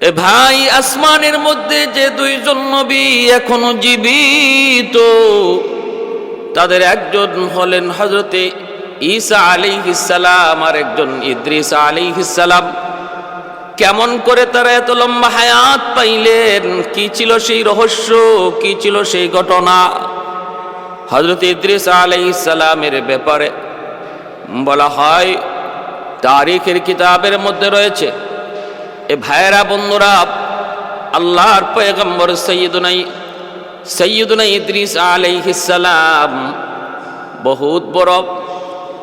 এ ভাই, আসমানের মধ্যে যে দুইজন নবী এখনো জীবিত, তাদের একজন হলেন হযরতে ঈসা আলাইহিস সালাম আর একজন ইদ্রিস আলাইহিস সালাম। কেমন করে তারা এত লম্বা হায়াত পাইলেন? কি ছিল সেই রহস্য? কি ছিল সেই ঘটনা? হযরত ইদ্রিস আলাইহিস সালামের ব্যাপারে বলা হয়, তারিখের কিতাবের মধ্যে রয়েছে। এ ভাইরা বন্ধুরা, আল্লাহর পয়গম্বর সৈয়দুনা ইদ্রিস আলাইহিস সালাম বহুত বড়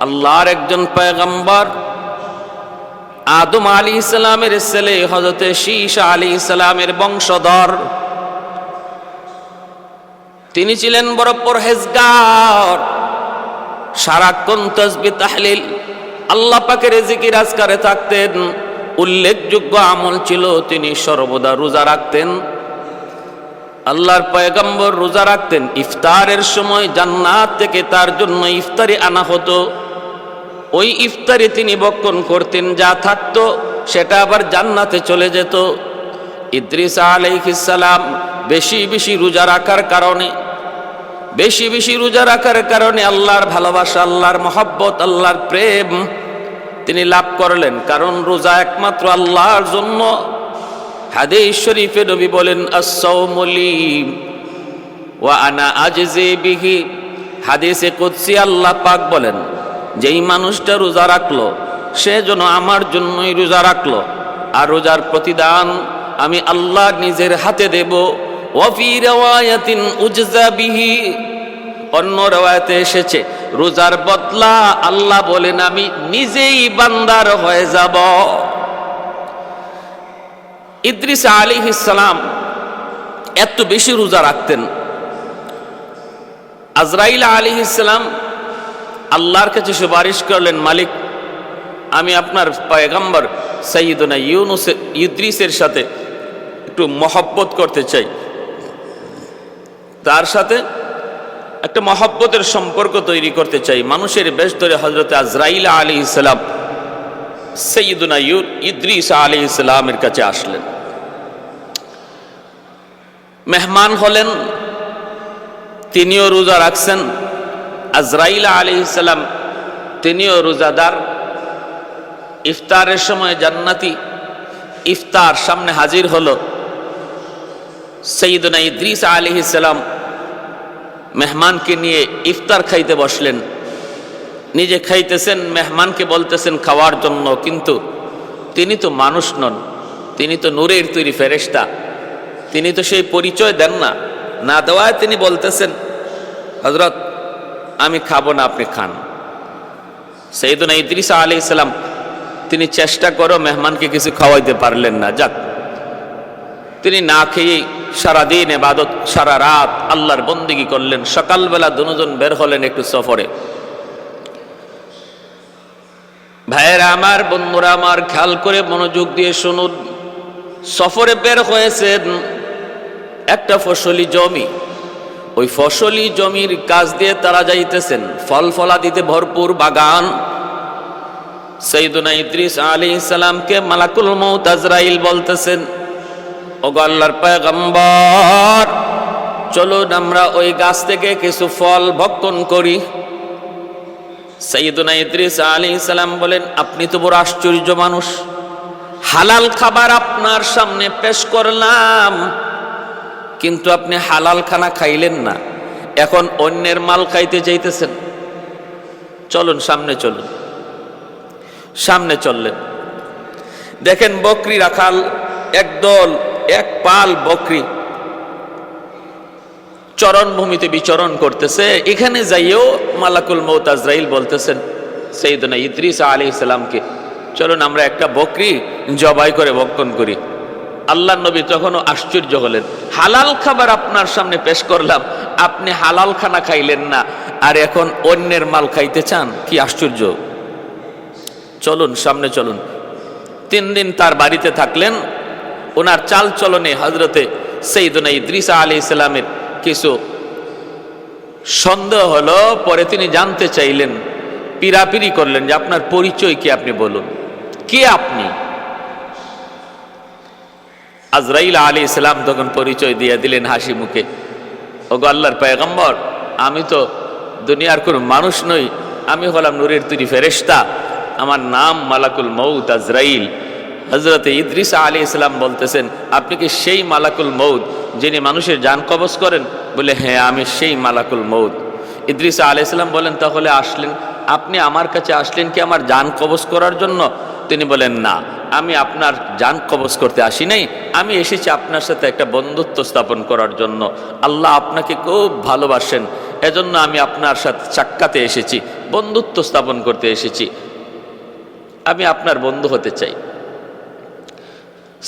আল্লাহর একজন পয়গম্বর। আদম আলাইহিস সালামের ছেলে হযরত শীস আলাইহিস সালামের বংশধর। তিনি ছিলেন বড় পরহেজগার, সারাক্ষণ তাসবিহ তাহলিল আল্লাহ পাকের জিকির আজকারে থাকতেন। উল্লেখযোগ্য আমল ছিল তিনি সর্বদা রোজা রাখতেন। আল্লাহর পয়গম্বর রোজা রাখতেন। ইফতারের সময় জান্নাত থেকে তার জন্য ইফতারি আনা হতো। ওই ইফতারি তিনি ভক্ষণ করতেন, যা থাকতো সেটা আবার জান্নাতে চলে যেত। ইদ্রিস আলাইহিস সালাম বেশি বেশি রোজা রাখার কারণে আল্লাহর ভালোবাসা, আল্লাহর মহব্বত, আল্লাহর প্রেম তিনি লাভ করলেন। কারণ রোজা একমাত্র আল্লাহর জন্য। হাদিস শরীফে নবী বলেন, আস-সাওমু লি ওয়া আনা আজজি বিহি। হাদিসে কুদসি আল্লাহ পাক বলেন, যেই মানুষটা রোজা রাখলো সে যেন আমার জন্যই রোজা রাখলো, আর রোজার প্রতিদান আমি আল্লাহ নিজের হাতে দেব। ওয়া ফি riwayatin উজজা বিহি। অন্য রিওয়ায়াতে এসেছে, রোজার বদলা আল্লাহ বলেন আমি নিজেই বান্দার হয়ে যাব। ইদ্রিস আলাইহিস সালাম এত বেশি রোজা রাখতেন। আজরাইল আলাইহিস সালাম আল্লাহর কাছে সুপারিশ করলেন, মালিক, আমি আপনার পয়গম্বর সৈয়দনা ইদ্রিসের সাথে একটু মহব্বত করতে চাই, তার সাথে একটা মহব্বতের সম্পর্ক তৈরি করতে চাই। মানুষের বেশ ধরে হযরত আজরাইল আলাইহিস সালাম সৈয়দনা ইদ্রিস আলাইহিস সালামের কাছে আসলেন। মেহমান হলেন, তিনিও রোজা রাখছেন। আজরাইল আলাইহিস সালাম তিনিও রোজাদার। ইফতারের সময় জান্নাতি ইফতার সামনে হাজির হলো। সৈয়দনা ইদ্রিস আলাইহিস সালাম মেহমানকে নিয়ে ইফতার খাইতে বসলেন। নিজে খাইতেছেন, মেহমানকে বলতেছেন খাওয়ার জন্য, কিন্তু তিনি তো মানুষ নন, তিনি তো নূরের তৈরি ফেরেশতা, তিনি তো সেই পরিচয় দেন না। না দেওয়ায় তিনি বলতেছেন, হযরত আমি খাবো না, আপনি খান। সৈয়দনা ইদ্রিস আলাইহিস সালাম তিনি চেষ্টা করে মেহমানকে কিছু খাওয়াইতে পারলেন না। যাক, তিনি না খেয়ে সারাদিন ইবাদত, সারা রাত আল্লাহর বন্দেগী করলেন। সকালবেলা দুজন বের হলেন একটু সফরে। ভাইয়েরা আমার, বন্ধুরা আমার, খেয়াল করে মনোযোগ দিয়ে শুনুন। সফরে বের হয়েছেন একটা ফসলি জমি। ওই ফসলি জমির কাজ দিয়ে তারা যাইতেছেন, ফল ফলাদিতে ভরপুর বাগান। সৈয়দনা ইদ্রিস আলাইহিস সালামকে মালাকুল মউত আজরাইল বলতেছেন, ওগো আল্লাহর পয়গম্বর, চলুন আমরা ওই গাছ থেকে কিছু ফল ভক্ষণ করি। সৈয়দনা ইদ্রিস আলাইহিস সালাম বলেন, আপনি তো বড় আশ্চর্য মানুষ, হালাল খাবার আপনার সামনে পেশ করলাম, কিন্তু আপনি হালাল খানা খাইলেন না, এখন অন্যের মাল খাইতে চাইতেছেন। চলুন সামনে চলুন। সামনে চললেন, দেখেন বকরি রাখাল একদল, এক পাল বকরি চরণভূমিতে বিচরণ করতেছে। এখানে যাইও মালাকুল মউত আজরাইল বলতেছেন সৈয়দনা ইদ্রিস আলাইহিস সালামকে, চলুন আমরা একটা বকরি জবাই করে ভক্ষণ করি। আল্লাহর নবী তখনও আশ্চর্য হলেন, হালাল খাবার আপনার সামনে পেশ করলাম, আপনি হালাল খানা খাইলেন না, আর এখন অন্যের মাল খাইতে চান, কি আশ্চর্য। চলুন সামনে চলুন। 3 দিন তার বাড়িতে থাকলেন। ওনার চাল চলনে হযরতে সৈয়দনা ইদ্রিস আলাইহিস সালামের কিছু সন্দেহ হলো। পরে তিনি জানতে চাইলেন, পিরাপিরি করলেন যে আপনার পরিচয় কি, আপনি বলুন কে আপনি। আজরাইল আলাইহিস সালাম তখন পরিচয় দিয়ে দিলেন হাসি মুখে, ওগো আল্লাহর পয়গম্বর, আমি তো দুনিয়ার কোনো মানুষ নই, আমি হলাম নূরের তৈরি ফেরেশতা, আমার নাম মালাকুল মউত আজরাইল। হযরত ইদ্রিস আলাইহিস সালাম বলতেছেন, আপনি কি সেই মালাকুল মউত যিনি মানুষের জান কবজ করেন? বলে, হ্যাঁ, আমি সেই মালাকুল মউত। ইদ্রিস আলাইহিস সালাম বলেন, তাহলে আসলেন, আপনি আমার কাছে আসলেন কি আমার জান কবজ করার জন্য? তিনি বলেন, না, আমি আপনার জান কবজ করতে আসি নাই, আমি এসেছি আপনার সাথে একটা বন্ধুত্ব স্থাপন করার জন্য। আল্লাহ আপনাকে খুব ভালোবাসেন, এজন্য আমি আপনার সাথে সাক্ষাতে এসেছি, বন্ধুত্ব স্থাপন করতে এসেছি, আমি আপনার বন্ধু হতে চাই।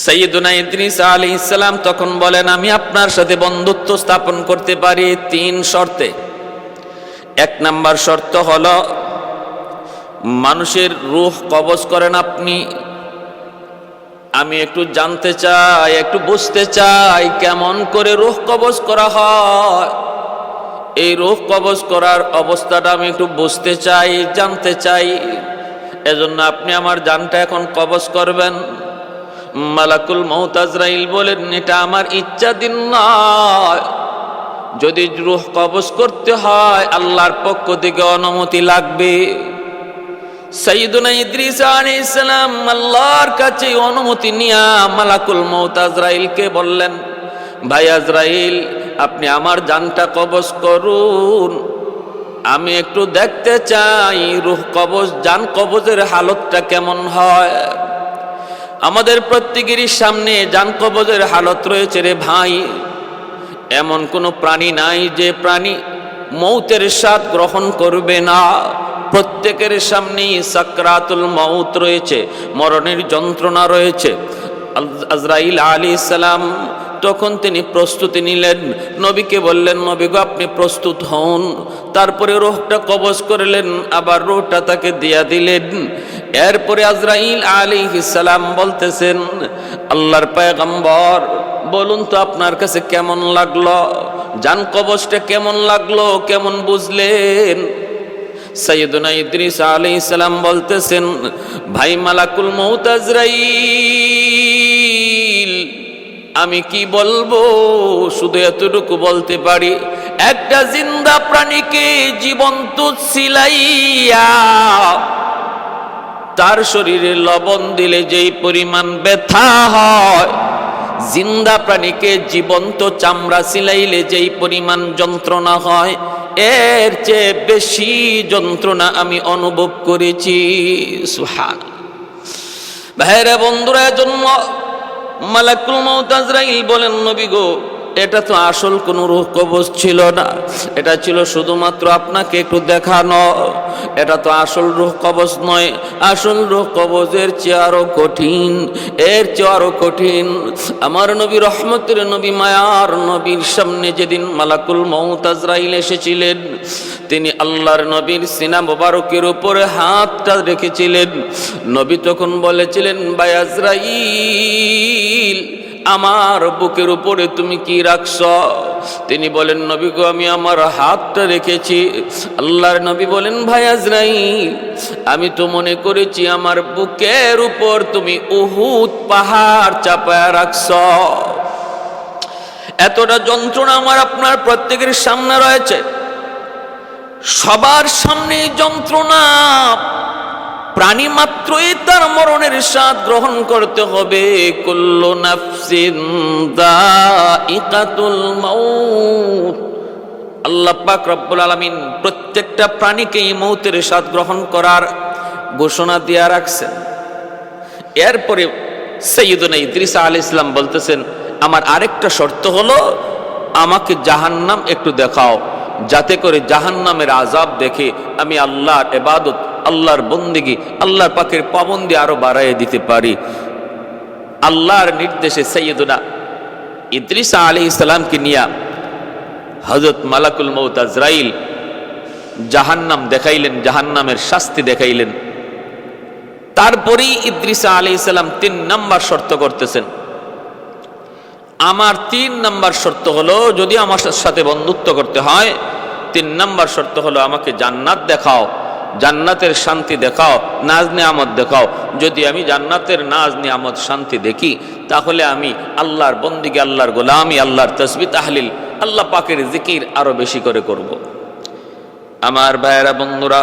সাইয়্যিদুনা ইদ্রিস আলাইহিস সালাম তখন বলেন, আমি আপনার সাথে বন্ধুত্ব স্থাপন করতে পারি 3 শর্তে। 1 নাম্বার শর্ত হলো, মানুষের রূহ কবজ করেন আপনি, আমি একটু জানতে চাই, একটু বুঝতে চাই কেমন করে রূহ কবজ করা হয়। এই রূহ কবজ করার অবস্থাটা আমি একটু বুঝতে চাই, জানতে চাই, এজন্য আপনি আমার জানটা এখন কবজ করবেন। মালাকুল মউত আজরাইল বলেন, এটা আমার ইচ্ছাধীন নয়, যদি রূহ কবজ করতে হয় আল্লাহর পক্ষ থেকে অনুমতি লাগবে। সাইয়্যিদুনা ইদ্রিস আলাইহিস সালাম আল্লাহর কাছে অনুমতি নিয়া মালাকুল মউত আজরাইলকে বললেন, ভাই আজরাইল, আপনি আমার জানটা কবজ করুন, আমি একটু দেখতে চাই রূহ কবজ, জান কবজের হালতটা কেমন হয়। আমাদের প্রত্যেকেরই সামনে জান কবজের হালত রয়েছে রে ভাই। এমন কোনো প্রাণী নাই যে প্রাণী মৌতের স্বাদ গ্রহণ করবে না। প্রত্যেকের সামনেই সাকরাতুল মউত রয়েছে, মরণের যন্ত্রণা রয়েছে। আজরাইল আলাইহিস সালাম তখন তিনি প্রস্তুতি নিলেন, নবীকে বললেন, নবী গো, আপনি প্রস্তুত হন। তারপরে রূহটা কবজ করলেন, আবার রূহটা তাকে দিয়া দিলেন। এরপরে আজরাইল আলাইহিস সালাম বলতেছেন, আল্লাহর পয়গম্বর, বলুন তো আপনার কাছে কেমন লাগলো, জান কবজটা কেমন লাগলো, কেমন বুঝলেন? সাইয়্যিদুনা ইদ্রিস আলাইহিস সালাম বলতেছেন, ভাই মালাকুল মউত আজরাইল, আমি কি বলবো, শুধু এতটুকু বলতে পারি, একটা জিন্দা প্রাণীকে জীবন্ত ছিলাইয়া তার শরীরে লবণ দিলে যেই পরিমাণ ব্যথা হয়, জিন্দা প্রাণীকে জীবন্ত চামড়া ছিলাইলে যেই পরিমাণ যন্ত্রণা হয়, এর চেয়ে বেশি যন্ত্রণা আমি অনুভব করেছি। সুবহানাল্লাহ। ভাইরা বন্ধুরা, জন্য মালাকুল মউত আজরাইল বলেন, নবী গো, এটা তো আসল কোনো রূহ কবজ ছিল না, এটা ছিল শুধুমাত্র আপনাকে একটু দেখানো, এটা তো আসল রূহ কবজ নয়। আসল রূহ কবজের চেয়ে আরো কঠিন, এর চেয়ে আরো কঠিন। আমার নবী, রহমতের নবী, মায়ার নবীর সামনে যেদিন মালাকুল মউত আজরাইল এসেছিলেন, তিনি আল্লাহর নবীর সিনা মোবারকের উপরে হাতটা রেখেছিলেন। নবী তখন বলেছিলেন, ভাই আজরাইল, আমার বুকের উপরে তুমি কি রাখছ? তিনি বলেন, নবী গো, আমি আমার হাতটা রেখেছি। আল্লাহর নবী বলেন, ভাই আজরাইল, আমি তো মনে করেছি আমার বুকের উপর তুমি উহুদ পাহাড় চাপায়া রাখছ। এতটা যন্ত্রণা আমার আপনার প্রত্যেকের সামনে রয়েছে, সবার সামনে যন্ত্রণা। প্রাণী মাত্রই তার মরণের স্বাদ গ্রহণ করতে হবে। কুল্লু নাফসিন যায়িকাতুল মাউত। আল্লাহ পাক রব্বুল আলামিন প্রত্যেকটা প্রাণীকে এই মৌতের স্বাদ গ্রহণ করার ঘোষণা দিয়ে রাখছেন। এরপরে সাইয়্যিদুনা ইদ্রিস আলাইহিস সালাম বলতেছেন, আমার আরেকটা শর্ত হলো, আমাকে জাহান্নাম একটু দেখাও, যাতে করে জাহান্নামের আযাব দেখে আমি আল্লাহর ইবাদত, আল্লাহর বন্দেগী, আল্লাহর পাকের পাবন্দি আরো বাড়াইয়ে দিতে পারি। আল্লাহর নির্দেশে সাইয়্যিদুনা ইদ্রিস আলাইহিস সালামকে নিয়ে হযরত মালাকুল মউত আজরাইল জাহান্নাম দেখাইলেন, জাহান্নামের শাস্তি দেখাইলেন। তারপরেই ইদ্রিস আলাইহিস সালাম 3 নাম্বার শর্ত করতেছেন, আমার 3 নাম্বার শর্ত হলো, যদি আমার সাথে বন্ধুত্ব করতে হয়, 3 নাম্বার শর্ত হলো, আমাকে জান্নাত দেখাও, জান্নাতের শান্তি দেখাও, নাজ নিয়ামত দেখাও। যদি আমি জান্নাতের নাজ নিয়ামত শান্তি দেখি, তাহলে আমি আল্লাহর বন্দিকে, আল্লাহর গোলামি, আল্লাহর তাসবিহ তাহলিল, আল্লাহ পাকের জিকির আরো বেশি করে করব। আমার ভাইয়েরা, বন্ধুরা,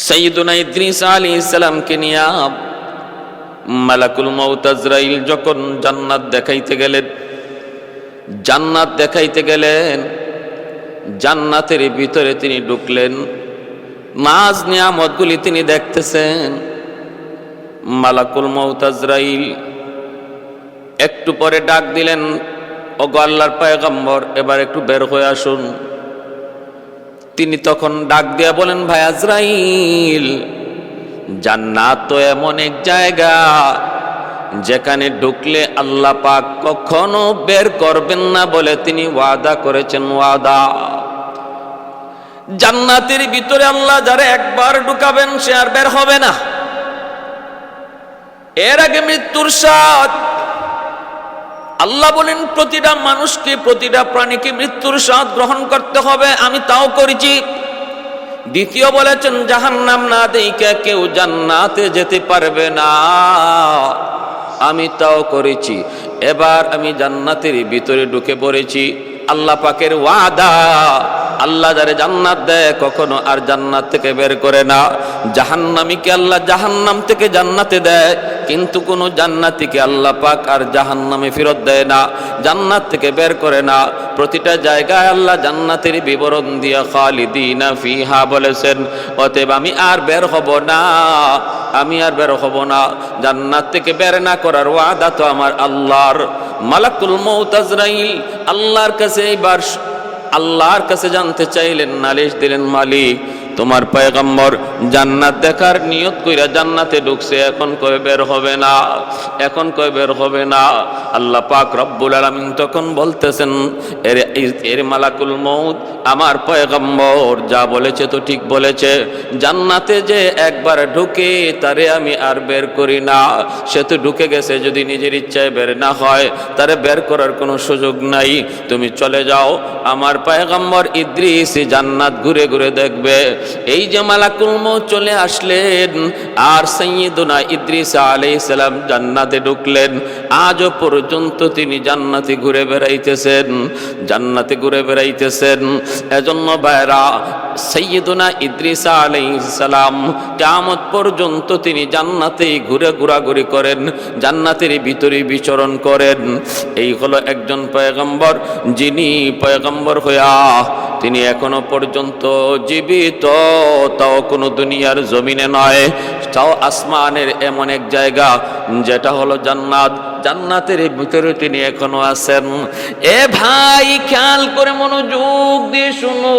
সাইয়্যিদুনা ইদ্রিস আলাইহিস সালামকে নিয়ে মালাকুল মউত আজরাইল যখন জান্নাত দেখাইতে গেলেন, জান্নাতের ভিতরে তিনি ঢুকলেন, নাজ নিয়ামতগুলি তিনি দেখতেছেন। মালাকুল মউত আজরাইল একটু পরে ডাক দিলেন, ওগো আল্লাহর পয়গম্বর, এবার একটু বের হয়ে আসুন। তিনি তখন ডাক দিয়া বলেন, ভাই আজরাইল, জান্নাত তো এমন এক জায়গা যেখানে ঢুকলে আল্লাহ পাক কখনো বের করবেন না বলে তিনি ওয়াদা করেছেন। ওয়াদা, জান্নাতের ভিতরে আল্লাহ যারা একবার ঢুকাবেন সে আর বের হবে না। এর আগে মৃত্যুর স্বাদ, আল্লাহ বলেন প্রতিটা মানুষকে, প্রতিটা প্রাণীকে মৃত্যুর স্বাদ গ্রহণ করতে হবে, আমি তাও করেছি। দ্বিতীয় বলেছেন, জাহান্নাম না দেইখা কেউ জান্নাতে যেতে পারবে না, আমি তাও করেছি। এবার আমি জান্নাতের ভিতরে ঢুকে পড়েছি। আল্লাহ পাকের ওয়াদা, আল্লাহ যারে জান্নাত দেয় কখনো আর জান্নাত থেকে বের করে না। জাহান্নামীকে আল্লাহ জাহান্নাম থেকে জান্নাতে দেয়, কিন্তু কোনো জান্নাতীকে আল্লাহ পাক আর জাহান্নামে ফেরত দেয় না, জান্নাত থেকে বের করে না। প্রতিটা জায়গায় আল্লাহ জান্নাতের বিবরণ দিয়া খালিদিনা ফিহা বলেছেন। অতএব আমি আর বের হব না, আমি আর বের হব না। জান্নাত থেকে বের না করার ওয়াদা তো আমার আল্লাহর। মালাকুল মউত আজরাইল আল্লাহর কাছে এবার আল্লাহর কাছে জানতে চাইলেন, নালিশ দিলেন, মালিক, তোমার পয়গম্বর জান্নাত দেখার নিয়ত কইরা জান্নাতে ঢুকছে, এখন কই বের হবে না, এখন কই বের হবে না। আল্লাহ পাক রব্বুল আলামিন তখন বলতেছেন, এর মালাকুল মউত, আমার পয়গম্বর যা বলেছে তো ঠিক বলেছে। জান্নাতে যে একবার ঢুকে তারে আমি আর বের করি না, সে তো ঢুকে গেছে, যদি নিজের ইচ্ছায় বের না হয় তারে বের করার কোনো সুযোগ নাই। তুমি চলে যাও, আমার পয়গম্বর ইদ্রিস জান্নাত ঘুরে ঘুরে দেখবে। এই যে মালাকুল মউত চলে আসলেন আর সাইয়্যিদুনা ইদ্রিস আলাইহিস সালাম জান্নাতে ঢুকলেন। আজও পর্যন্ত তিনি জান্নাতে ঘুরে বেড়াইতেছেন, জান্নাতে ঘুরে বেড়াইতেছেন। এজন্য ভাইরা, সাইয়্যিদুনা ইদ্রিস আলাইহিস সালাম কিয়ামত পর্যন্ত তিনি জান্নাতেই ঘুরে ঘোরাঘুরি করেন, জান্নাতের ভিতরে বিচরণ করেন। এই হলো একজন পয়গম্বর, যিনি পয়গম্বর হইয়া তিনি এখনো পর্যন্ত জীবিত, তাও কোনো দুনিয়ার জমিনে নয়, তাও আসমানের এমন এক জায়গা যেটা হলো জান্নাত। জান্নাতের ভিতরে তিনি এখনো আছেন। এ ভাই, খেয়াল করে মনোযোগ দিয়ে শুনো।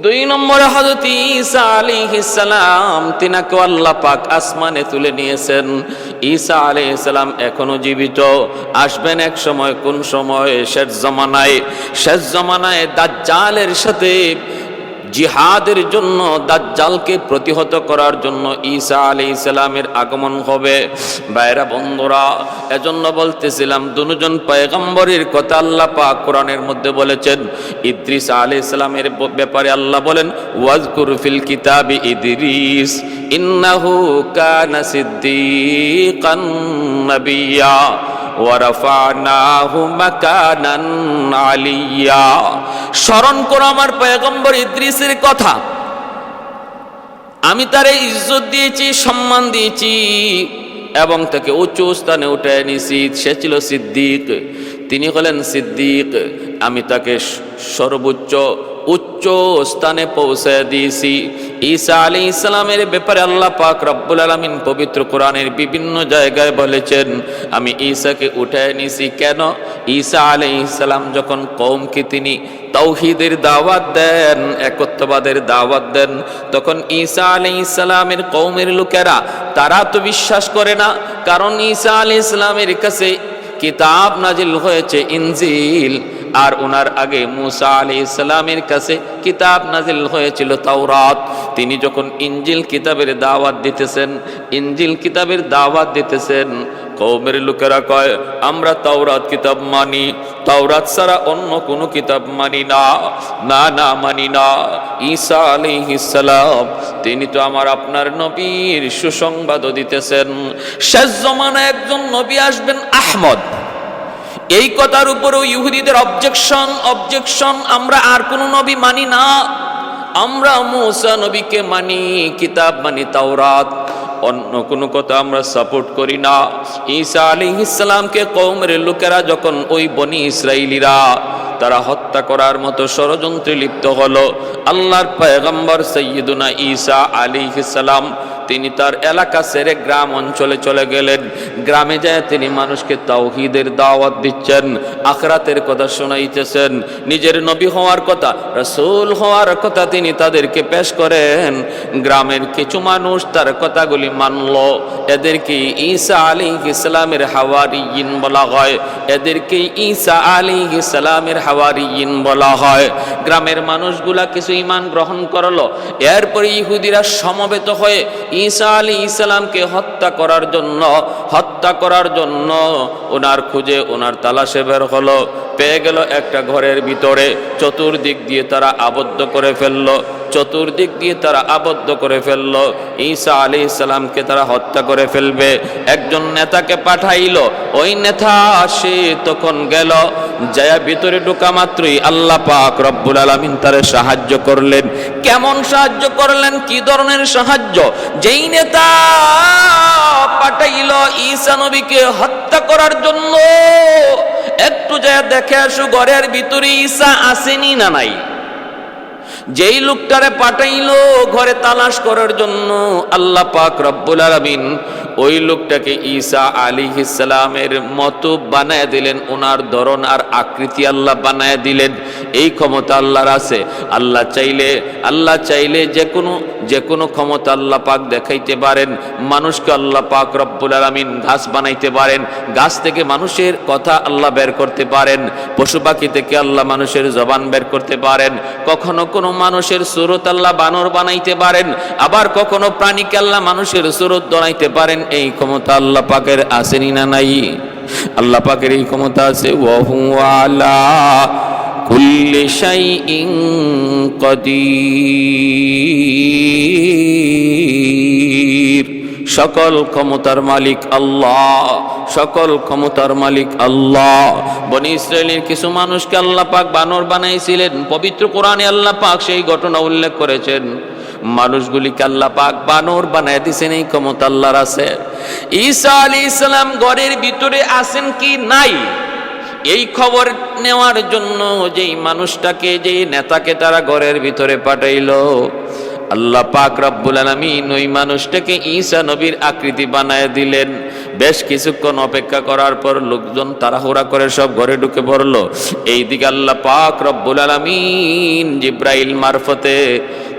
2 নম্বরে হযরত ঈসা আলাইহিস সালাম, তিনাকে আল্লাহ পাক আসমানে তুলে নিয়েছেন। ঈসা আলাইহিস সালাম এখনো জীবিত, আসবেন এক সময়। কোন সময়? শেষ জমানায় দাজ্জালের সাথে জিহাদের জন্য, দাজ্জালকে প্রতিহত করার জন্য ঈসা আলাইহিস সালামের আগমন হবে। ভাইরা, বন্ধুরা, এজন্য বলতেছিলাম দুজন পয়গম্বরের কথা আল্লাহ পাক কোরআনের মধ্যে বলেছেন। ইদ্রিস আলাইহিস সালামের ব্যাপারে আল্লাহ বলেন, ওয়াজকুর ফিল কিতাবি ইদ্রিস ইন্নাহু কানা সিদ্দীকান নাবিয়্যা ওয়ারাফানাহু মাকানান আলিয়্যা। স্মরণ করো আমার পয়গম্বর ইদ্রিসের কথা। আমি তারে ইজ্জত দিয়েছি, সম্মান দিয়েছি এবং তাকে উচ্চ স্থানে উঠে নিয়েছি। সে ছিল সিদ্দিক, তিনি হলেন সিদ্দিক। আমি তাকে সর্বোচ্চ উচ্চ স্থানে পৌঁছে দিয়েছি। ঈসা আলাইহিস সালামের ব্যাপারে আল্লাহ পাক রব্বুল আলামিন পবিত্র কোরআনের বিভিন্ন জায়গায় বলেছেন, আমি ঈসাকে উঠায় নিয়েছি। কেন? ঈসা আলাইহিস সালাম যখন কওমকে তিনি তাওহীদের দাওয়াত দেন, একত্ববাদের দাওয়াত দেন, তখন ঈসা আলাইহিস সালামের কওমের লোকেরা তারা তো বিশ্বাস করে না, কারণ ঈসা আলাইহিস সালামের কাছে কিতাব নাজিল হয়েছে ইনজিল, আর ওনার আগে মূসা আলাইহিস সালামের কাছে কিতাব নাজিল হয়েছিল তাওরাত। তিনি যখন ইনজিল কিতাবের দাওয়াত দিতেছেন, ইনজিল কিতাবের দাওয়াত দিতেছেন, কওমের লোকেরা কয় আমরা তাওরাত কিতাব মানি, তাওরাত ছাড়া অন্য কোনো কিতাব মানি না, না না মানি না। ঈসা আলাইহিস সালাম তিনি তো আমার আপনার নবীর সুসংবাদও দিতেছেন, শেষ জমানায় একজন নবী আসবেন আহমদ। এই কথার উপরেও ইহুদিদের অবজেকশন, আমরা আর কোনো নবী মানি না, আমরা মূসা নবীকে মানি, কিতাব মানি তাওরাত, অন্য কোনো কথা আমরা সাপোর্ট করি না। ঈসা আলাইহিস সালামকে কওমের লোকেরা যখন ওই বনি ইসরাইলীরা তারা হত্যা করার মতো ষড়যন্ত্রে লিপ্ত হলো, আল্লাহর পয়গম্বর সাইয়্যিদুনা ঈসা আলাইহিস সালাম তিনি তার এলাকা ছেড়ে গ্রাম অঞ্চলে চলে গেলেন। গ্রামে যায় তিনি মানুষকে তাওহীদের দাওয়াত দিচ্ছেন, আখিরাতের কথা শোনাইতেছেন, নিজের নবী হওয়ার কথা, রাসূল হওয়ার কথা তিনি তাদেরকে পেশ করেন। গ্রামের কিছু মানুষ তার কথাগুলি মানল, এদেরকে ঈসা আলাইহিস সালামের হাওয়ারিয়িন বলা হয়, এদেরকে ঈসা আলাইহিস সালামের হাওয়ারিয়িন বলা হয়। গ্রামের মানুষগুলা কিছু ঈমান গ্রহণ করলো, এরপরে ইহুদিরা সমবেত হয়ে ঈসা আলাইহিস সালামকে হত্যা করার জন্য ওনার খুঁজে ওনার তালাশে বের হলো, পেয়ে গেল একটা ঘরের ভিতরে, চতুর্দিক দিয়ে তারা আবদ্ধ করে ফেললো, চতুর্দিক দিয়ে তারা আবদ্ধ করে ফেললো। ঈসা আলাইহিস সালামকে তারা হত্যা করে ফেলবে, একজন নেতাকে পাঠাইলো, ওই নেতা সে তখন গেল, যায় ভিতরে ঢোকা মাত্রই আল্লাহ পাক রব্বুল আলামিন তারে সাহায্য করলেন। কেমন সাহায্য করলেন, কি ধরনের সাহায্য? যেই নেতা পাঠাইলো ঈসা নবীকে হত্যা করার জন্য, একটু যায় দেখে আসো ঘরের ভিতরে ঈসা আসেনি না নাই। যেই লোকটারে পাঠাইলো ঘরে তালাশ করার জন্য, আল্লাহ পাক রব্বুল আলামিন ওই লোকটাকে ঈসা আলাইহিস সালামের মতো বানায় দিলেন, ওনার ধরন আর আকৃতি আল্লাহ বানায় দিলেন। এই ক্ষমতা আল্লাহর আছে। আল্লাহ চাইলে যে কোনো ক্ষমতা আল্লাহ পাক দেখাইতে পারেন। মানুষকে আল্লাহ পাক রব্বুল আলামিন গাছ বানাইতে পারেন, গাছ থেকে মানুষের কথা আল্লাহ বের করতে পারেন, পশু পাখি থেকে আল্লাহ মানুষের জবান বের করতে পারেন, কখনো কোনো মানুষের সুরত আল্লাহ বানর বানাইতে পারেন, আবার কখনো প্রাণীকে আল্লাহ মানুষের সুরত বানাইতে পারেন। এই ক্ষমতা আল্লাহ পাকের আসেনি না নাই? আল্লাহ পাকের এই ক্ষমতা আছে। ওয়া হুয়া আলা কুল্লি শাইইন কাদির। সকল ক্ষমতার মালিক আল্লাহ, সকল ক্ষমতার মালিক আল্লাহ। বনি ইসরায়েলের কিছু মানুষকে আল্লাহ পাক বানর বানাইছিলেন, পবিত্র কোরআনে আল্লাহ পাক সেই ঘটনা উল্লেখ করেছেন। মানুষগুলিকে আল্লাহ পাক বানর বানায় দিয়েছেন, এই ক্ষমতা আল্লাহর আছে। ঈসা আলাইহিস সালাম ঘরের ভিতরে আছেন কি নাই, এই খবর নেওয়ার জন্য যেই মানুষটাকে, যেই নেতাকে তারা ঘরের ভিতরে পাঠাইলো, আল্লাহ পাক রব্বুল আলামিন ওই মানুষটাকে ঈসা নবীর আকৃতি বানায় দিলেন। বেশ কিছুক্ষণ অপেক্ষা করার পর লোকজন তাড়াহুড়া করে সব ঘরে ঢুকে পড়লো। এইদিকে আল্লাহ পাক রব্বুল আলামিন জিব্রাইল মারফতে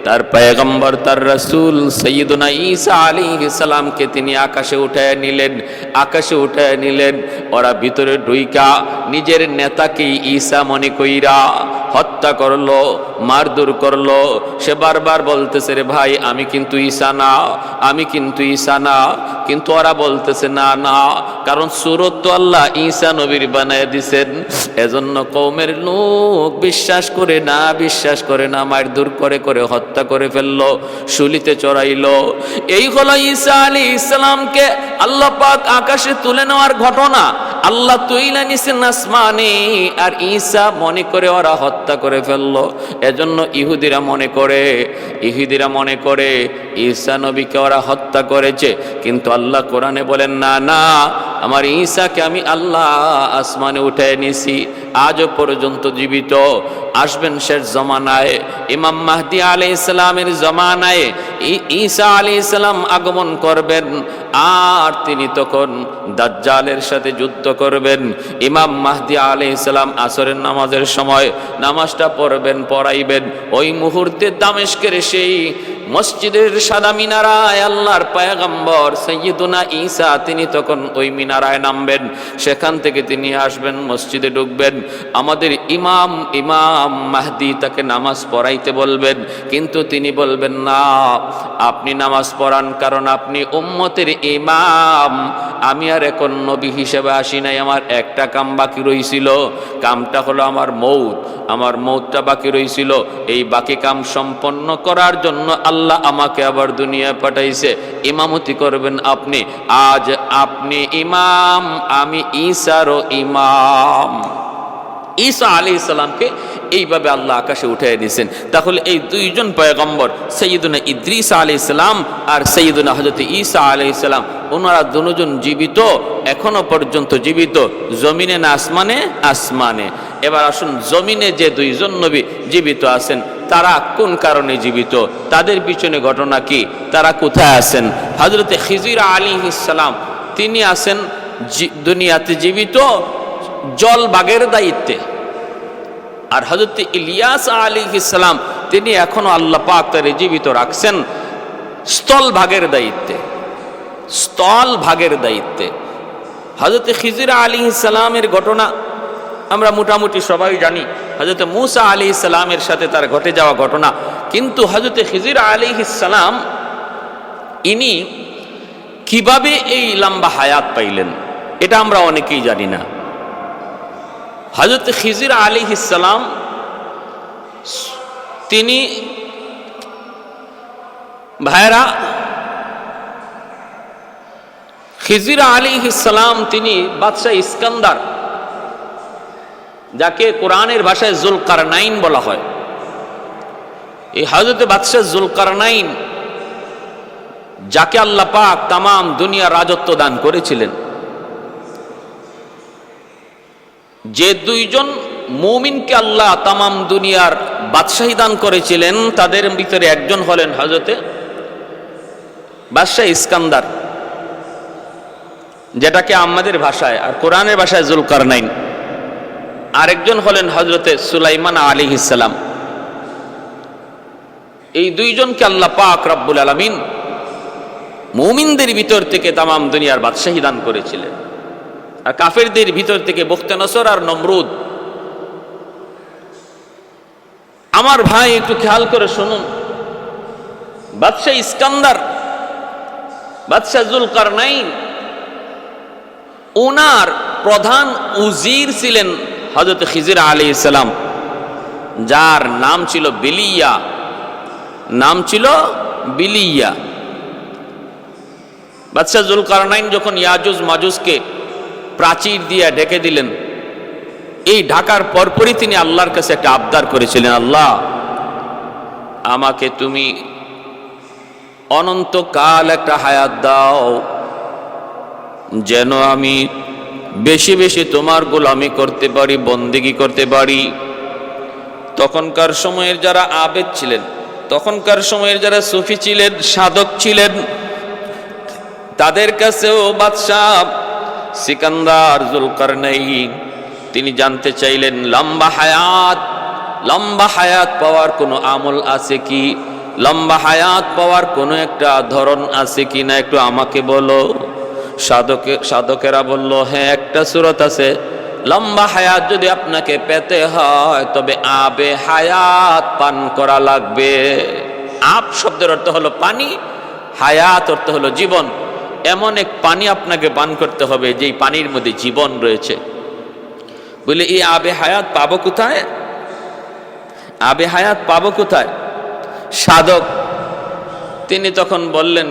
তার পয়গম্বর, তার রাসূল সাইয়্যিদুনা ঈসা আলাইহিস সালামকে তিনি আকাশে উঠায় নিলেন। ওরা ভিতরে ঢুইকা নিজের নেতাকে ঈসা মনে কইরা হত্যা করলো, মারধর করলো। সে বারবার বলতেছে, রে ভাই আমি কিন্তু ঈসা না, কিন্তু ওরা বলতেছে না না, কারণ সুরত তো আল্লাহ ঈসা নবীর বানায় দিছেন। এজন্য কওমের লোক বিশ্বাস করে না, মারধর করে হত্যা করে ফেললো, শুলিতে চড়াইলো। এই হলো ঈসা আলাইহিস সালামকে আল্লাহ পাক আকাশে তুলে নেওয়ার ঘটনা। আল্লাহ তুইলা নিছেন আসমানে, আর ঈসা মনে করে ওরা হত্যা করে ফেললো। এজন্য ইহুদিরা মনে করে ঈসা নবীকে ওরা হত্যা করেছে, কিন্তু আল্লাহ কোরআনে বলেন না না, আমার ঈসাকে আমি আল্লাহ আসমানে উঠায় নিছি, আজও পর্যন্ত জীবিত। আসবেন শেষ জমানায়, ইমাম মাহদী আলাইহিস সালামের জমানায় ঈসা আলাইহিস সালাম আগমন করবেন, আর তিনি তখন দাজ্জালের সাথে যুদ্ধ করবেন। ইমাম মাহদী আলাইহিস সালাম আসরের নামাজের সময় নামাজটা পড়াইবেন। ওই মুহূর্তে দামেস্কের সেই মসজিদের সাদা মিনারায় আল্লাহর পয়গম্বর সাইয়্যিদুনা ঈসা তিনি তখন ওই মিনারায় নামবেন, সেখান থেকে তিনি আসবেন, মসজিদে ঢুকবেন। আমাদের ইমাম মাহদি তাকে নামাজ পড়াইতে বলবেন, কিন্তু তিনি বলবেন না, আপনি নামাজ পড়ান, কারণ আপনি উম্মতের ইমাম। আমি আর এখন নবী হিসেবে আসি নাই, আমার একটা কাম বাকি রইছিল, কামটা হলো আমার মৌতটা বাকি রইছিল। এই বাকি কাম সম্পন্ন করার জন্য আল্লাহ আমাকে আবার দুনিয়া পাঠাইছে, ইমামতি করবেন আপনি। আজ আপনি ইমাম, আমি ঈসারও ইমাম। ঈসা আলাইহিস সালামকে এইভাবে আল্লাহ আকাশে উঠিয়ে দিয়েছেন। তাহলে এই দুইজন পয়গম্বর সাইয়্যিদুনা ইদ্রিস আলাইহিস সালাম আর সাইয়্যিদুনা হযরত ঈসা আলাইহিস সালাম, ওনারা দুজন জীবিত, এখনো পর্যন্ত জীবিত, জমিনে না আসমানে? আসমানে। এবার আসুন, জমিনে যে দুইজন নবী জীবিত আছেন, তারা কোন কারণে জীবিত, তাদের পিছনে ঘটনা কি, তারা কোথায় আছেন? হযরত খিজির আলাইহিস সালাম তিনি আছেন দুনিয়াতে জীবিত জল বাগের দায়িত্বে, আর হযরত ইলিয়াস আলাইহিস সালাম তিনি এখনো আল্লাহ পাক তারে জীবিত রাখছেন স্থল ভাগের দায়িত্বে। হযরত খিজির আলাইহিস সালামের ঘটনা আমরা মোটামুটি সবাই জানি, হযরত মূসা আলাইহিস সালামের সাথে তার ঘটে যাওয়া ঘটনা। কিন্তু হযরত খিজির আলাইহিস সালাম ইনি কিভাবে এই লম্বা হায়াত পাইলেন, এটা আমরা অনেকেই জানি না। হযরত খিজির আলাইহিস সালাম তিনি, ভাইরা, খিজির আলাইহিস সালাম তিনি বাদশাহ ইস্কান্দার, যাকে কোরআনের ভাষায় জুলকারনাইন বলা হয়, এই হযরত বাদশাহ জুলকারনাইন, যাকে আল্লাহ পাক তামাম দুনিয়ার রাজত্ব দান করেছিলেন, যে দুইজন মুমিনকে আল্লাহ তামাম দুনিয়ার বাদশাহী দান করেছিলেন, তাদের ভিতরে একজন হলেন হযরতে বাদশাহ ইস্কান্দার, যেটাকে আমাদের ভাষায় আর কোরআনের ভাষায় জুলকারনাইন। আরেকজন হলেন হযরতে সুলাইমান আলাইহিস সালাম। এই দুইজনকে আল্লাহ পাক রব্বুল আলামিন মুমিনদের ভিতর থেকে তামাম দুনিয়ার বাদশাহী দান করেছিলেন, আর কাফেরদের ভিতর থেকে বুখতানসর আর নমরুদ। আমার ভাই একটু খেয়াল করে শুনুন, বাদশাহ ইস্কান্দার, বাদশাহ জুলকারনাইন, ওনার প্রধান উজির ছিলেন হযরত খিজির আলাইহিস সালাম, যার নাম ছিল বিলিয়া। বাদশাহ জুলকারনাইন যখন ইয়াজুজ মাজুজকে প্রাচীর দিয়ে ঢেকে দিলেন, এই ঢাকার পরপরই তিনি আল্লাহর কাছে একটা আবদার করেছিলেন, আল্লাহ আমাকে তুমি অনন্তকাল একটা হায়াত দাও, যেন আমি বেশি বেশি তোমার গোলামি করতে পারি, বন্দেগী করতে পারি। তখনকার সময়ের যারা আবেদ ছিলেন, তখনকার সময়ের যারা সুফি ছিলেন, সাধক ছিলেন, তাদের কাছেও বাদশাহ সিকান্দার জুলকারনাইন তিনি জানতে চাইলেন, লম্বা হায়াত পাওয়ার কোনো আমল আছে কি, লম্বা হায়াত পাওয়ার কোনো একটা ধরন আছে কি না, একটু আমাকে বলো। সাধকেরা বলল, হ্যাঁ, একটা সূরত আছে, লম্বা হায়াত যদি আপনাকে পেতে হয় তবে আবে হায়াত পান করা লাগবে। আব শব্দের অর্থ হলো পানি, হায়াত অর্থ হলো জীবন। এমন এক পানি আপনাকে পান করতে হবে যেই পানির মধ্যে জীবন রয়েছে। বলে, এই আবে হায়াত পাবো কোথায়? আবে হায়াত পাবো কোথায়? সাধক তিনি তখন বললেন,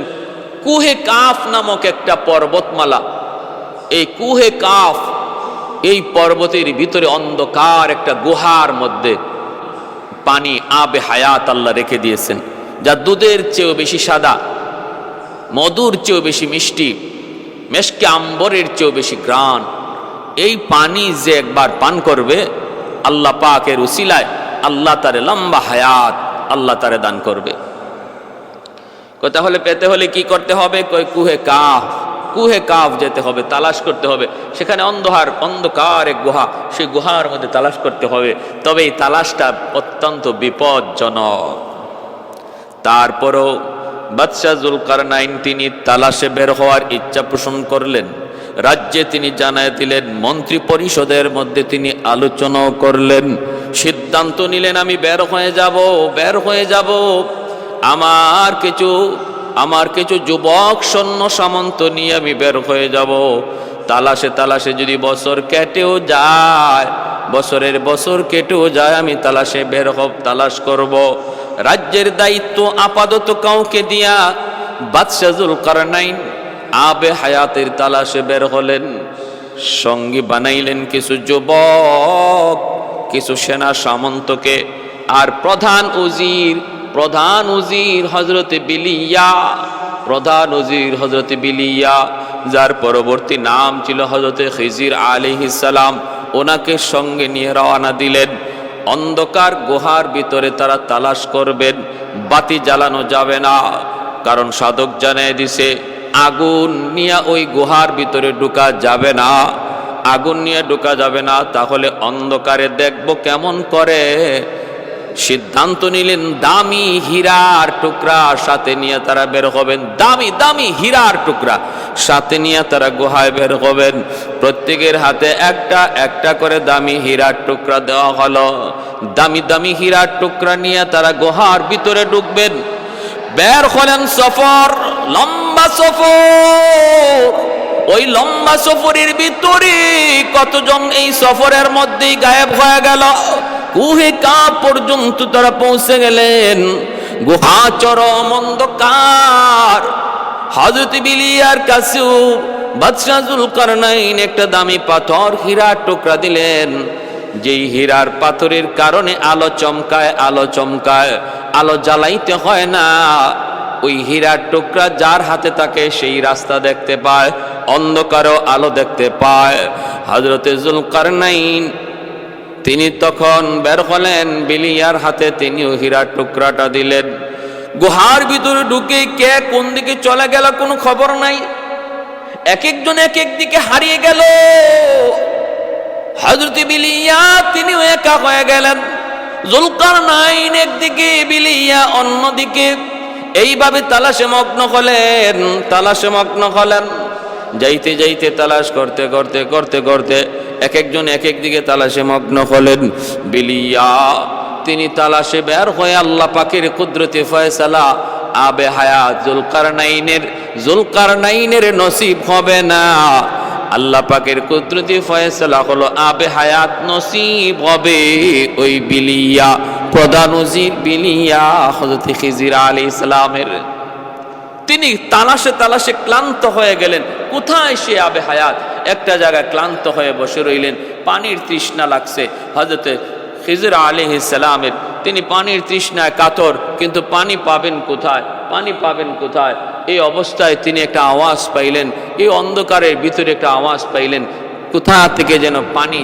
কুহে কাফ নামক একটা পর্বতমালা, এই কুহে কাফ, এই পর্বতের ভিতরে অন্ধকার একটা গুহার মধ্যে পানি আবে হায়াত আল্লাহ রেখে দিয়েছেন, যা দুধের চেয়েও বেশি সাদা, মধুর চেয়েও বেশি মিষ্টি, মেশকে আম্বরের চেয়েও বেশি ঘ্রাণ। এই পানি যে একবার পান করবে, আল্লাহ পাকের উসিলায় আল্লাহ তারে লম্বা হায়াত আল্লাহ তারে দান করবে। তাহলে পেতে হলে কি করতে হবে? কুহে কাফ যেতে হবে, তালাশ করতে হবে। সেখানে অন্ধকার এক গুহা, সেই গুহার মধ্যে তালাশ করতে হবে। তবে এই তালাশটা অত্যন্ত বিপজ্জনক। তারপরও বাদশাহ জুলকারনাইন তিনি তালাশে বের হওয়ার ইচ্ছা পোষণ করলেন। রাজ্যে তিনি জানায় দিলেন, মন্ত্রী পরিষদের মধ্যে তিনি আলোচনাও করলেন, সিদ্ধান্ত নিলেন আমি বের হয়ে যাব। আমার কিছু যুবক সৈন্য সামন্ত নিয়ে আমি বের হয়ে যাব। তালাশে যদি বছর কেটেও যায়, বছরের বছর কেটেও যায়, আমি তালাশে বের হব, তালাশ করব। রাজ্যের দায়িত্ব আপাতত কাউকে দিয়া বাদশাহ জুলকারনাইন আবে হায়াতের তালাশে বের হলেন। সঙ্গী বানাইলেন কিছু যুবক, কিছু সেনা সামন্তকে, আর প্রধান উজির হযরতে বিলিয়া, যার পরবর্তী নাম ছিল হযরতে খিজির আলাইহিস সালাম, ওনাকে সঙ্গে নিয়ে রওনা দিলেন। অন্ধকার গুহার ভিতরে তারা তালাশ করবেন, বাতি জ্বালানো যাবে না, কারণ সাধক জানিয়ে দিছে আগুন নিয়ে ওই গুহার ভিতরে ঢোকা যাবে না, আগুন নিয়ে ঢোকা যাবে না, তাহলে অন্ধকারে দেখব কেমন করে। সিদ্ধান্ত নিলেন দামি হীরার টুকরা সাথে নিয়ে তারা বের হবেন, দামি হীরার টুকরা সাথে নিয়ে তারা গুহায় বের হবেন। প্রত্যেকের হাতে একটা করে দামি হীরার টুকরা দেওয়া হলো। দামি হীরার টুকরা নিয়ে তারা গুহার ভিতরে ঢুকবেন। বের হলেন সফর, লম্বা সফর। ওই লম্বা সফরের ভিতরে কতজন এই সফরের মধ্যেই গায়েব হয়ে গেল। কুহে কাপ পর্যন্ত তারা পৌঁছে গেলেন। গুহা চরম অন্ধকার। হযরত বিলিয়ার কাছেও বাদশাহ জুলকারনাইন একটা দামি পাথর হীরার টুকরা দিলেন, যেই হীরার পাথরের কারণে আলো চমকায়, আলো জ্বালাইতে হয় না। ওই হীরার টুকরা যার হাতে থাকে সেই রাস্তা দেখতে পায়, অন্ধকারও আলো দেখতে পায়। হযরতে জুলকারনাইন তিনি তখন বের হলেন, বিলিয়ার হাতে তিনিও হীরার টুকরাটা দিলেন। গুহার ভিতরে ঢুকে কে কোন দিকে চলে গেল কোনো খবর নাই, এক একজন এক এক দিকে হারিয়ে গেল। হযরত বিলিয়া তিনিও একা হয়ে গেলেন, জুলকারনাইন একদিকে, বিলিয়া অন্যদিকে। এইভাবে তালাশে মগ্ন হলেন। যাইতে তালাশ করতে এক একজন এক এক দিকে তালাশে মগ্ন হলেন। বিলিয়া তিনি তালাশে বের হয়ে আল্লাহ পাকের কুদরতে ফয়সালা আবে হায়াত জুলকারনাইনের নসিব হবে না। আল্লাহ পাকের কুদরতে ফয়সালা হলো আবে হায়াত নসিব হবে ওই বিলিয়া, প্রধান উজির বিলিয়া হযরত খিজির আলাইহিস সালামের। তিনি তালাশে ক্লান্ত হয়ে গেলেন, কোথায় সে আবে হায়াত। একটা জায়গায় ক্লান্ত হয়ে বসে রইলেন, পানির তৃষ্ণা লাগছে। হযরত খিজির আলাইহিস সালামের তিনি পানির তৃষ্ণায় কাতর, কিন্তু পানি পাবেন কোথায়। এই অবস্থায় তিনি একটা আওয়াজ পাইলেন, এই অন্ধকারের ভিতরে একটা আওয়াজ পাইলেন, কোথা থেকে যেন পানি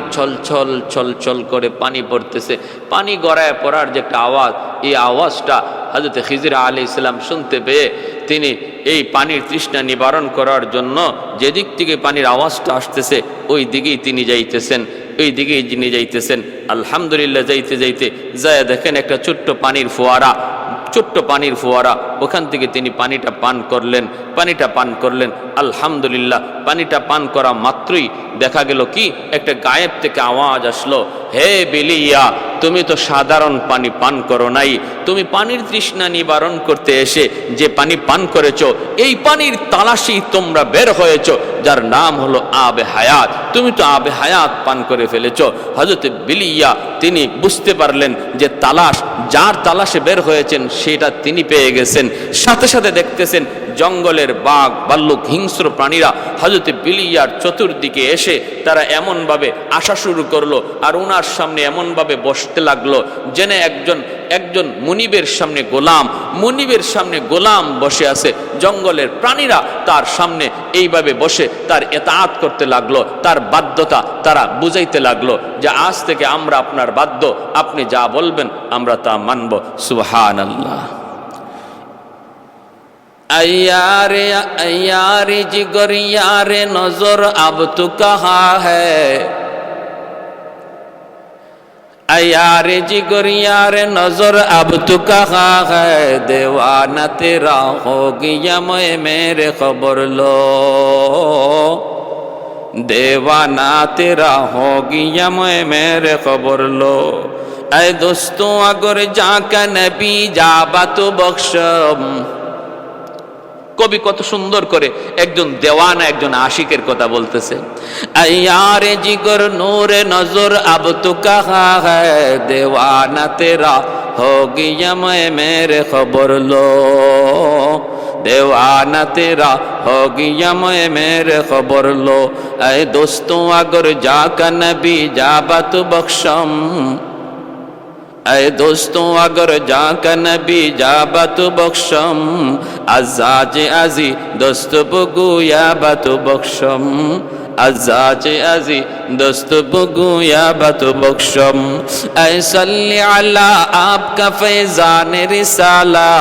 ছল করে পানি পড়তেছে। পানি গড়ায় পড়ার যে একটা আওয়াজ, এই আওয়াজটা হযরত খিজির আলাইহিস সালাম শুনতে পেয়ে তিনি এই পানির তৃষ্ণা নিবারণ করার জন্য যেদিক থেকে পানির আওয়াজটা আসতেছে ওই দিকেই তিনি যাইতেছেন। আলহামদুলিল্লাহ, যাইতে যায় দেখেন একটা ছোট্ট পানির ফোয়ারা, ওখান থেকে তিনি পানিটা পান করলেন। আলহামদুলিল্লাহ, পানিটা পান করা মাত্রই দেখা গেল কি একটা গায়েব থেকে আওয়াজ আসলো, হে বিলিয়া, তুমি তো সাধারণ পানি পান করো নাই, তুমি পানির তৃষ্ণা নিবারণ করতে এসে যে পানি পান করেছো, এই পানির তালাশি তোমরা বের হয়েছো, যার নাম হলো আবে হায়াত। তুমি তো আবে হায়াত পান করে ফেলেছো। হযরত বিলিয়া তিনি বুঝতে পারলেন যে যার তালাশে বের হয়েছেন সেটা তিনি পেয়ে গেছেন। সাথে সাথে দেখতেছেন জঙ্গলের বাঘ, ভাল্লুক, হিংস্র প্রাণীরা হযরত বিলিয়ার চতুর্দিকে এসে তারা এমনভাবে আসা শুরু করলো, আর ওনার সামনে এমনভাবে বসতে লাগলো যেন একজন মুনিবের সামনে গোলাম বসে আছে। জঙ্গলের প্রাণীরা তার সামনে এইভাবে বসে তার ইতাআত করতে লাগলো, তার বাধ্যতা তারা বুঝাইতে লাগলো যে আজ থেকে আমরা আপনার বাধ্য, আপনি যা বলবেন আমরা তা মানব। সুবহানাল্লাহ। यारे जिगर यारे नजर अब तू कहाँ है, यार जिगर यार नजर अब तू कहाँ है, दीवाना तेरा हो गया मैं मेरे खबर लो, दीवाना तेरा हो गया मैं मेरे खबर लो। ऐ दोस्तों अगर जाका नबी जाबा तो बख्शम। কবি কত সুন্দর করে একজন দেওয়ানা একজন আশিকের কথা বলতেছে। আয়ারে জিগর নূরে নজর আব তো কাহা হ্যায়, দেওয়ানা তেরা হো গিয়া मैं मेरे खबर लो, देवाना तेरा हो गया मैं मेरे खबर लो। ऐ दोस्तों अगर जाका नबी जाबा तो बख्शम, ऐ दोस्तों अगर जाका नबी जाबा तो बख्शम, अजाज अजी दोस्त बगू या बातो बख्शम, अजाज अजी दोस्त बगू या बातो बख्शम। ऐ सल्ली अला आपका फैजान रिसाला,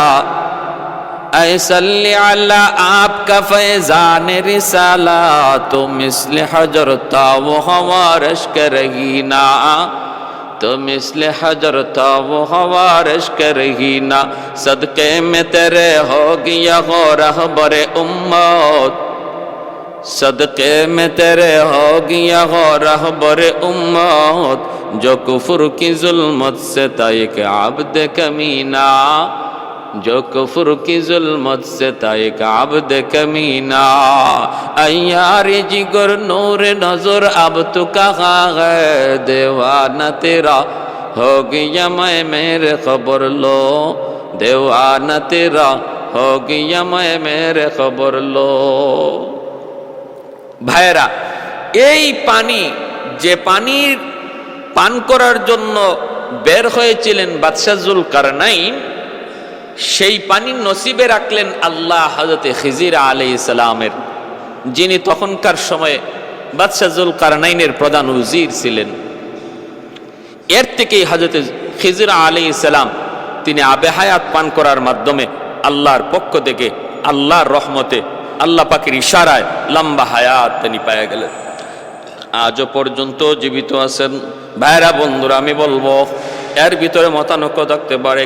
ऐ सल्ली अला आपका फैजान रिसाला, तो मिस्ल हजर था वो हवारश करेगी ना, तो मिस्ल हजर था वो हवारश करेगी ना, सदके में तेरे हो गया हो रहबरे उम्मत, सदके में तेरे हो गया हो रहबरे उम्मत, जो कुफर की जुल्मत से था एक आब्द कमीना, जो कुफर की जुल्मत से था एक आब्द कमीना। अयार जिगर नूर नजर अब तो कहाँ है, दीवाना तेरा हो गया मैं मेरे खबर लो, दीवाना तेरा हो गया मैं मेरे खबर लो। ভাইরা, এই পানি যে পানির পান করার জন্য বের হয়েছিলেন বাদশাহ জুলকারনাইন, সেই পানি নসিবে রাখলেন আল্লাহ হযরত খিজির আলাইহিস সালামের, যিনি তখনকার সময়ে বাদশাহ জুলকারনাইনের প্রধান উজির ছিলেন। এর থেকেই হযরত খিজির আলাইহিস সালাম তিনি আবে হায়াত পান করার মাধ্যমে আল্লাহর পক্ষ থেকে আল্লাহর রহমতে আল্লাহ পাকের ইশারায় লম্বা হায়াত তিনি পেয়ে গেলেন, আজও পর্যন্ত জীবিত আছেন। ভাইরা বন্ধুরা, আমি বলবো এর ভিতরে মতানৈক্য থাকতে পারে,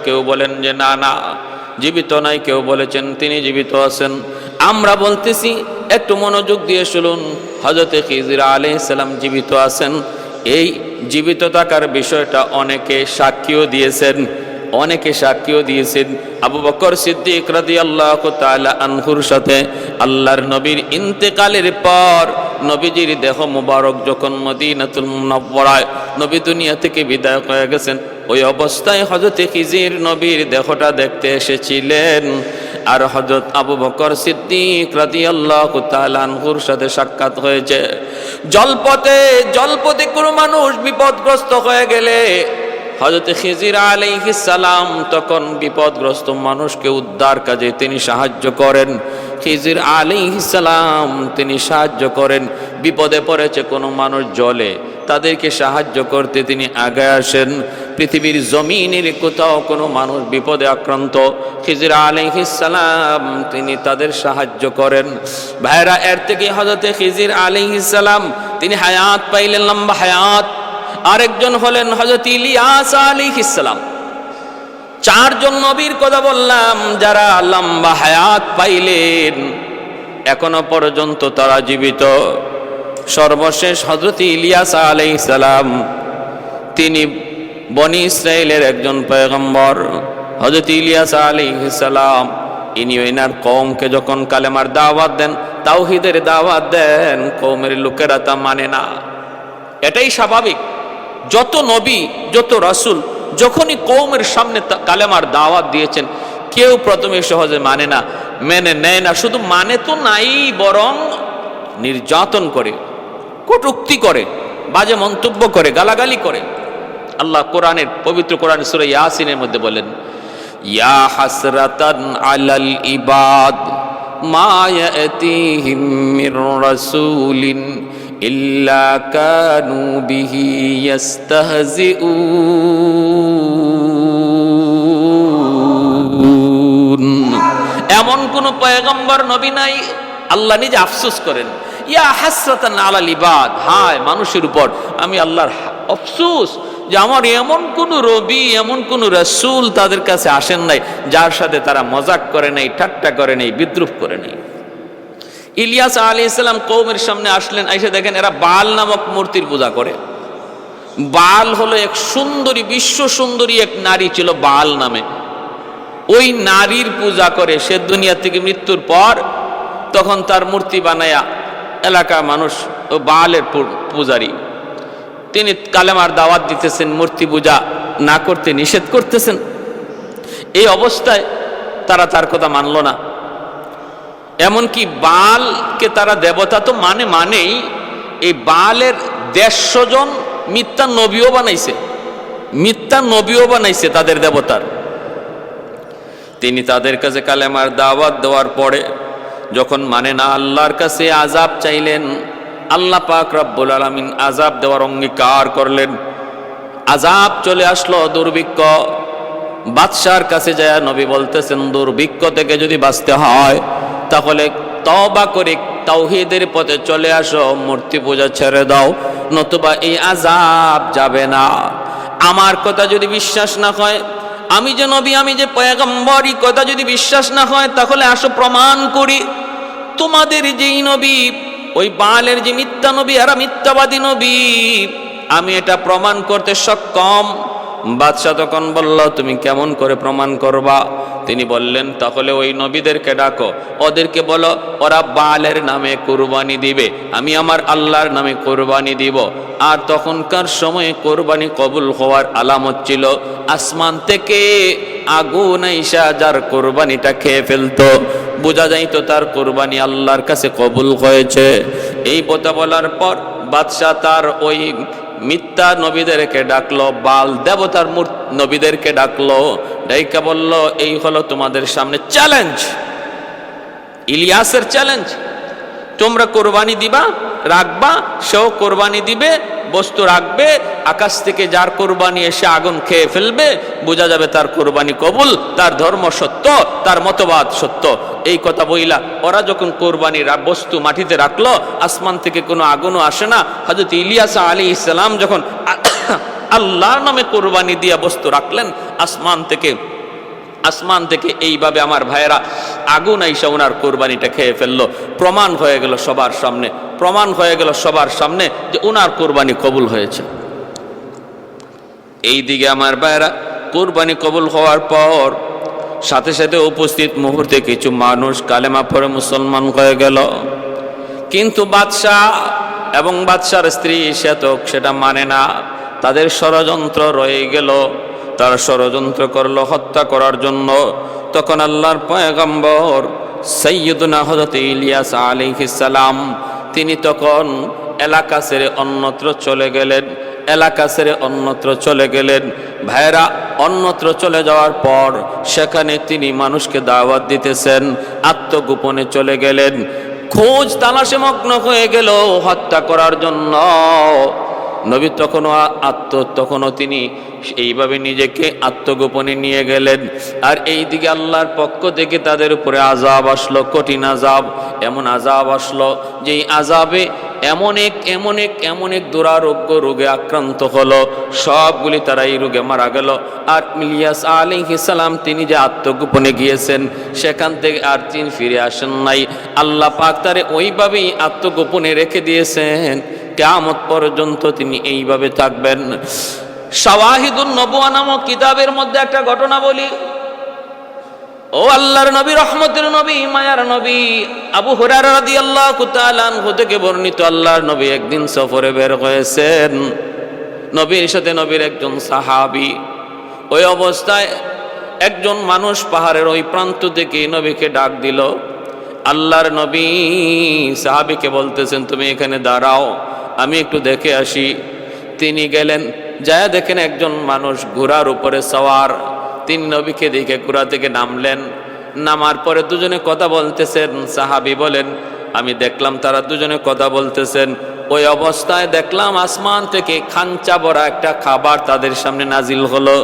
কেউ বলেন যে না না জীবিত নাই, কেউ বলেছেন তিনি জীবিত আছেন। আমরা বলতেছি একটু মনোযোগ দিয়ে শুনুন, হযরত খিজির আলাইহিস সালাম জীবিত আছেন। এই জীবিত থাকার বিষয়টা অনেকে সাক্ষীও দিয়েছেন, আবু বকর সিদ্দিক রাদিয়াল্লাহু তাআলা আনহুর সাথে আল্লাহর নবীর ইন্তেকালের পর নবীজির দেহ মুবারক যখন মদিনাতুল মুনাওয়ারায় নবী দুনিয়া থেকে বিদায় হয়ে গেছেন, ওই অবস্থায় হযরত খিজির নবীর দেহটা দেখতে এসেছিলেন। আর হযরত আবু বকর সিদ্দিক রাদিয়াল্লাহু তাআলা আনহুর সাথে সাক্ষাৎ হয়েছে। জলপথে কোনো মানুষ বিপদগ্রস্ত হয়ে গেলে হযরত খিজির আলাইহিস সালাম তখন বিপদগ্রস্ত মানুষকে উদ্ধার কাজে তিনি সাহায্য করেন। খিজির আলাইহিস সালাম তিনি সাহায্য করেন। বিপদে পড়েছে কোনো মানুষ জলে, তাদেরকে সাহায্য করতে তিনি আগে আসেন। পৃথিবীর জমিনের কোথাও কোনো মানুষ বিপদে আক্রান্ত, খিজির আলাইহিস সালাম তিনি তাদের সাহায্য করেন। ভাইরা, এর থেকে হযরত খিজির আলাইহিস সালাম তিনি হায়াত পাইলেন, লম্বা হায়াত। আরেকজন হলেন হযরত ইলিয়াস আলাইহিস সালাম। চারজন নবীর কথা বললাম যারা লম্বা হায়াত পাইলেন, এখনো পর্যন্ত তারা জীবিত। সর্বশেষ হযরত ইলিয়াস আলাইহিস সালাম, তিনি বনি ইসরাইলের একজন পয়গম্বর। হযরত ইলিয়াস আলাইহিস সালাম ইনি ওনার কওমকে যখন কালেমার দাওয়াত দেন, তাওহীদের দাওয়াত দেন, কওমের লোকেরা তা মানে না। এটাই স্বাভাবিক, যত নবী যত রাসূল যখনই কওমের সামনে কালেমার দাওয়াত দিয়েছেন, কেউ প্রথমে সহজে মানে না, মেনে নেয় না। শুধু মানে তো নাই, বরং নির্যাতন করে, কটূক্তি করে, বাজে মন্তব্য করে, গালাগালি করে। আল্লাহ কোরআনের পবিত্র কোরআন সূরা ইয়াসিনের মধ্যে বলেন, ইয়া হাসরাতান আলাল ইবাদ মা ইয়াতিহিম মির রাসূলিন ইল্লা কানু বিহি ইস্তাহজিউন। এমন কোন পয়গম্বর নবী নাই, আল্লাহ নিজে আফসোস করেন। ইয়া হাসরাতান আলাল ইবাদ, হায় মানুষের উপর আমি আল্লাহর আফসোস যে আমার এমন কোন রবি, এমন কোন রাসূল তাদের কাছে আসেন নাই যার সাথে তারা মজাক করে নাই, ঠাট্টা করে নাই, বিদ্রুপ করে নাই। ইলিয়াস আলাইহিস সালাম কওমের সামনে আসলেন, এসে দেখেন এরা বাল নামক মূর্তির পূজা করে। বাল হলো এক সুন্দরী, বিশ্ব সুন্দরী এক নারী ছিল বাল নামে। ওই নারীর পূজা করে সে দুনিয়া থেকে মৃত্যুর পর। তখন তার মূর্তি বানায়া এলাকা মানুষ ও বালের পূজারী, তিনি কালেমার দাওয়াত দিতেছেন, মূর্তি পূজা না করতে নিষেধ করতেছেন। এই অবস্থায় তারা তার কথা মানল না। এমনকি বালকে তারা দেবতা তো মানেই, এই বালের 150 জন মিথ্যা নবীও বানাইছে তাদের দেবতার। তিনি তাদের কাছে কালেমার দাওয়াত দেওয়ার পরে যখন মানে না, আল্লাহর কাছে আযাব চাইলেন। আল্লাহ পাক রব্বুল আলামিন আযাব দেওয়ার অঙ্গীকার করলেন। আযাব চলে আসলো, দুর্ভিক্ষ। বাদশার কাছে যায় নবী বলতেছেন, দুর্ভিক্ষ থেকে যদি বাঁচতে হয় তাহলে তওবা করে তাওহীদের পথে চলে আসো, মূর্তি পূজা ছেড়ে দাও, নতুবা এই আযাব যাবে না। আমার কথা যদি বিশ্বাস না হয়, আমি যে নবী, আমি যে পয়গম্বর, এই কথা যদি বিশ্বাস না হয়, তাহলে আসো প্রমাণ করি। তোমাদের যেই নবী, ওই বালের যে মিথ্যা নবী, এরা মিথ্যাবাদী নবী, আমি এটা প্রমাণ করতে সক্ষম। বাদশাহ তখন বলল, তুমি কেমন করে প্রমাণ করবা? তিনি বললেন, তাহলে ওই নবীদেরকে ডাকো, ওদেরকে বলো ওরা বালের নামে কুরবানি দিবে, আমি আমার আল্লাহর নামে কুরবানি দিব। আর তখনকার সময়ে কুরবানি কবুল হওয়ার আলামত ছিল আসমান থেকে আগুন আইসা যার কুরবানিটা খেয়ে ফেলতো, বোঝা যাইতো তার কুরবানি আল্লাহর কাছে কবুল হয়েছে। এই কথা বলার পর বাদশাহ তার ওই মিথ্যা নবীদেরকে ডাকলো, বাল দেবতার নবীদেরকে ডাকলো, ডাইকা বলল, এই হলো তোমাদের সামনে চ্যালেঞ্জ, ইলিয়াসের চ্যালেঞ্জ। তোমরা কোরবানি দিবা, রাখবা, সেও কোরবানি দিবে, বস্তু রাখবে, আকাশ থেকে যার কোরবানি এসে আগুন খেয়ে ফেলবে, বোঝা যাবে তার কোরবানি কবুল, তার ধর্ম সত্য, তার মতবাদ সত্য। এই কথা বইলা ওরা যখন কোরবানির বস্তু মাটিতে রাখলো, আসমান থেকে কোনো আগুনও আসে না। হযরত ইলিয়াস আলাইহিস সালাম যখন আল্লাহর নামে কোরবানি দিয়া বস্তু রাখলেন, আসমান থেকে এইভাবে আমার ভাইয়েরা আগুন আইসা ওনার কোরবানিটা খেয়ে ফেললো। প্রমাণ হয়ে গেল সবার সামনে যে ওনার কোরবানি কবুল হয়েছে। এই দিকে আমার ভাইয়েরা কোরবানি কবুল হওয়ার পর সাথে সাথে উপস্থিত মুহূর্তে কিছু মানুষ কালেমা পড়ে মুসলমান হয়ে গেল। কিন্তু বাদশাহ এবং বাদশার স্ত্রী সেটা মানে না, তাদের ষড়যন্ত্র রয়ে গেল। তারা ষড়যন্ত্র করলো হত্যা করার জন্য। তখন আল্লাহর পয়গম্বর সাইয়্যিদুনা হযরত ইলিয়াস আলাইহিস সালাম, তিনি তখন এলাকা ছেড়ে অন্যত্র চলে গেলেন। ভাইরা, অন্যত্র চলে যাওয়ার পর সেখানে তিনি মানুষকে দাওয়াত দিতেছেন, আত্মগোপনে চলে গেলেন। খোঁজ তালাশে মগ্ন হয়ে গেল হত্যা করার জন্য। নবী তখনও তিনি এইভাবে নিজেকে আত্মগোপনে নিয়ে গেলেন। আর এই দিকে আল্লাহর পক্ষ থেকে তাদের উপরে আযাব আসলো, কঠিন আযাব। এমন আযাব আসলো যে আযাবে এমন এক দুরারোগ্য রোগে আক্রান্ত হলো, সবগুলি তারা এই রোগে মারা গেল। আর ইলিয়াস আলাইহিস সালাম তিনি যে আত্মগোপনে গিয়েছেন, সেখান থেকে আর তিনি ফিরে আসেন নাই। আল্লাহ পাক তারে ওইভাবেই আত্মগোপনে রেখে দিয়েছেন, কিয়ামত পর্যন্ত তিনি এইভাবে থাকবেন। শাওয়াহিদুন নবুয়া নামক কিতাবের মধ্যে একটা ঘটনা বলি। ও আল্লাহর নবী, রহমতের নবী, মায়ার নবী আবু হুরায়রা রাদিয়াল্লাহু তাআলা আনহু থেকে বর্ণিত, আল্লাহর নবী একদিন সফরে বের হয়েছেন, নবীর সাথে নবীর একজন সাহাবী। ওই অবস্থায় একজন মানুষ পাহাড়ের ওই প্রান্ত থেকে নবীকে ডাক দিল। আল্লাহর নবী সাহাবীকে বলতেছেন, তুমি এখানে দাঁড়াও, আমি একটু দেখে আসি। তিনি গেলেন, যায় দেখেন একজন মানুষ ঘোড়ার উপরে সওয়ার। তিনি নবীকে দেখে ঘোড়া থেকে নামলেন। নামার পরে দুজনে কথা বলতেছেন। সাহাবী বলেন, আমি দেখলাম তারা দুজনে কথা বলতেছেন। ওই অবস্থায় দেখলাম আসমান থেকে খাঞ্চা ভরা একটা খাবার তাদের সামনে নাজিল হলো।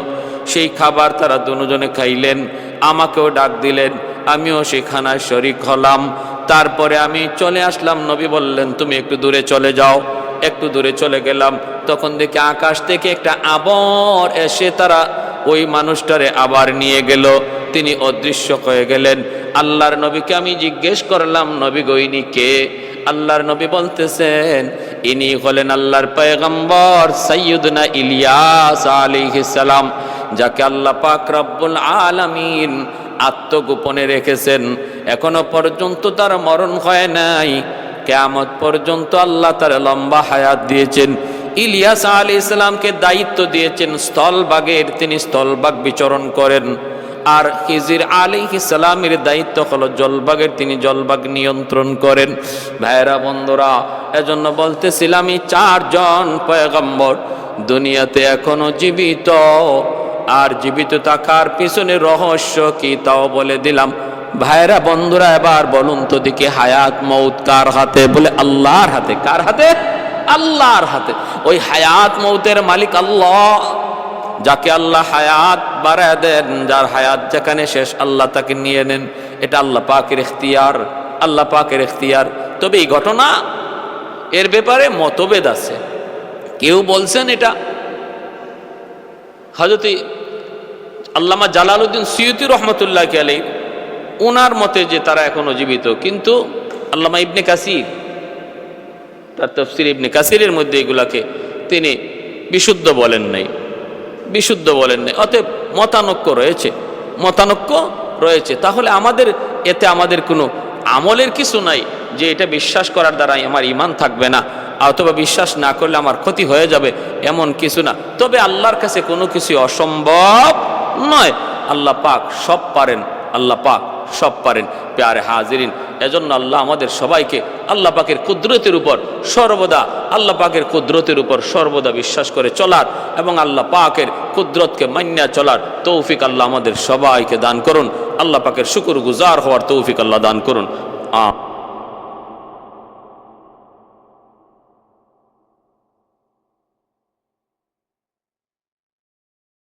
সেই খাবার তারা দুজনে খাইলেন, আমাকেও ডাক দিলেন, আমিও সেই খানায় শরীক হলাম। তারপরে আমি চলে আসলাম। নবী বললেন, তুমি একটু দূরে চলে যাও। একটু দূরে চলে গেলাম, তখন দেখি আকাশ থেকে একটা আবর এসে তারা ওই মানুষটারে আবার নিয়ে গেল, তিনি অদৃশ্য হয়ে গেলেন। আল্লাহর নবীকে আমি জিজ্ঞেস করলাম, নবী গো ইনি কে? আল্লাহর নবী বলতেছেন, ইনি হলেন আল্লাহর পয়গম্বর সাইয়্যিদুনা ইলিয়াস আলাইহিস সালাম, যাকে আল্লাহ পাক রব্বুল আলামিন আত্মগোপনে রেখেছেন। এখনো পর্যন্ত তার মরণ হয় নাই, কিয়ামত পর্যন্ত আল্লাহ তার লম্বা হায়াত দিয়েছেন। ইলিয়াস আলাইহিস সালামকে দায়িত্ব দিয়েছেন স্থলভাগের, তিনি স্থলভাগ বিচরণ করেন। আর খিজির আলাইহিস সালামের দায়িত্ব হলো জলভাগের, তিনি জলভাগ নিয়ন্ত্রণ করেন। ভাইরা বন্ধুরা, এজন্য বলতেছিলাম এই চারজন পয়গম্বর দুনিয়াতে এখনো জীবিত, আর জীবিত থাকার পিছনে রহস্য কি তাও বলে দিলাম। ভাইরা বন্ধুরা, এবার বলুন তো দেখি হায়াত মৌত কার হাতে? বলে আল্লাহর হাতে। কার হাতে? আল্লাহর হাতে। ওই হায়াত মৌতের মালিক আল্লাহ, যাকে আল্লাহ হায়াত বাড়ায় দেন, যার হায়াত যেখানে শেষ আল্লাহ তাকে নিয়ে নেন। এটা আল্লাহ পাকের ইখতিয়ার, আল্লাহ পাকের ইখতিয়ার। তবে এই ঘটনা, এর ব্যাপারে মতভেদ আছে। কেউ বলছেন এটা হযরত আল্লামা জালালউদ্দিন সুয়ুতী রহমতুল্লাহ আলাইহি, ওনার মতে যে তারা এখনো জীবিত। কিন্তু আল্লামা ইবনে কাসির তার তাফসীর ইবনে কাসিরের মধ্যে এগুলাকে তিনি বিশুদ্ধ বলেন নাই, বিশুদ্ধ বলেন নাই। অতএব মতানৈক্য রয়েছে, মতানৈক্য রয়েছে। তাহলে আমাদের এতে আমাদের কোনো আমলের কিছু নাই যে এটা বিশ্বাস করার দ্বারা আমার ঈমান থাকবে না, অথবা বিশ্বাস না করলে আমার ক্ষতি হয়ে যাবে, এমন কিছু না। তবে আল্লাহর কাছে কোনো কিছু অসম্ভব নয়। আল্লাহ পাক সব পারেন, আল্লাহ পাক সব পারেন। প্যারে হাজিরিন, এজন্য আল্লাহ আমাদের সবাইকে আল্লাহ পাকের কুদরতের উপর সর্বদা, আল্লাহ পাকের কুদরতের উপর সর্বদা বিশ্বাস করে চলার এবং আল্লাহ পাকের কুদরতকে মান্য চলার তৌফিক আল্লাহ আমাদের সবাইকে দান করুন। আল্লাহ পাকের শুকর গুজার হওয়ার তৌফিক আল্লাহ দান করুন।